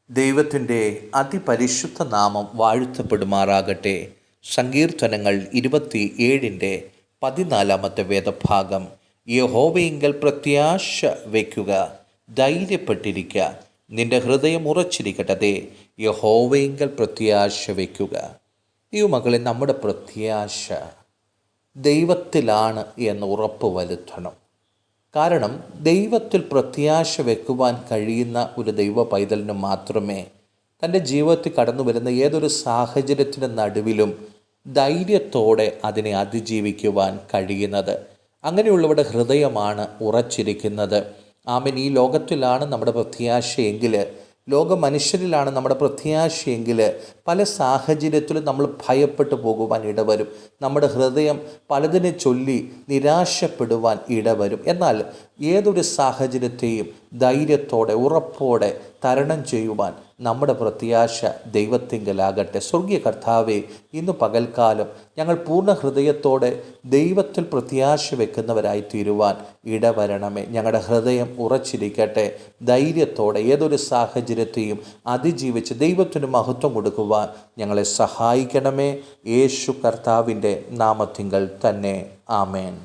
ദൈവത്തിൻ്റെ അതിപരിശുദ്ധ നാമം വാഴ്ത്തപ്പെടുമാറാകട്ടെ. സങ്കീർത്തനങ്ങൾ 27-14 വേദഭാഗം. യഹോവയിങ്കൽ പ്രത്യാശ വയ്ക്കുക, ധൈര്യപ്പെട്ടിരിക്കുക, നിന്റെ ഹൃദയം ഉറച്ചിരിക്കട്ടെ. യഹോവയിങ്കൽ പ്രത്യാശ വയ്ക്കുക. ദൈവമക്കളെ, നമ്മുടെ പ്രത്യാശ ദൈവത്തിലാണ് എന്ന് ഉറപ്പ് വരുത്തണം. കാരണം ദൈവത്തിൽ പ്രത്യാശ വെക്കുവാൻ കഴിയുന്ന ഒരു ദൈവ പൈതലിന് മാത്രമേ തൻ്റെ ജീവിതത്തിൽ കടന്നു വരുന്ന ഏതൊരു സാഹചര്യത്തിൻ്റെ നടുവിലും ധൈര്യത്തോടെ അതിനെ അതിജീവിക്കുവാൻ കഴിയുന്നത്. അങ്ങനെയുള്ളവരുടെ ഹൃദയമാണ് ഉറച്ചിരിക്കുന്നത്. ആമേൻ. ഈ ലോകത്തിലാണ് നമ്മുടെ പ്രത്യാശയെങ്കിൽ, ലോക മനുഷ്യരിലാണ് നമ്മുടെ പ്രത്യാശയെങ്കിൽ, പല സാഹചര്യത്തിലും നമ്മൾ ഭയപ്പെട്ടു പോകുവാൻ ഇടവരും. നമ്മുടെ ഹൃദയം പലതിനെ ചൊല്ലി നിരാശപ്പെടുവാൻ ഇടവരും. എന്നാൽ ഏതൊരു സാഹചര്യത്തെയും ധൈര്യത്തോടെ ഉറപ്പോടെ തരണം ചെയ്യുവാൻ നമ്മുടെ പ്രത്യാശ ദൈവത്തിങ്കലാകട്ടെ. സ്വർഗീയ കർത്താവേ, ഇന്ന് പകൽക്കാലം ഞങ്ങൾ പൂർണ്ണ ഹൃദയത്തോടെ ദൈവത്തിൽ പ്രത്യാശ വെക്കുന്നവരായി തീരുവാൻ ഇടവരണമേ. ഞങ്ങളുടെ ഹൃദയം ഉറച്ചിരിക്കട്ടെ. ധൈര്യത്തോടെ ഏതൊരു സാഹചര്യത്തെയും അതിജീവിച്ച് ദൈവത്തിന് മഹത്വം കൊടുക്കുവാൻ ഞങ്ങളെ സഹായിക്കണമേ. യേശു കർത്താവിൻ്റെ നാമത്തിങ്കൽ തന്നെ. ആമേൻ.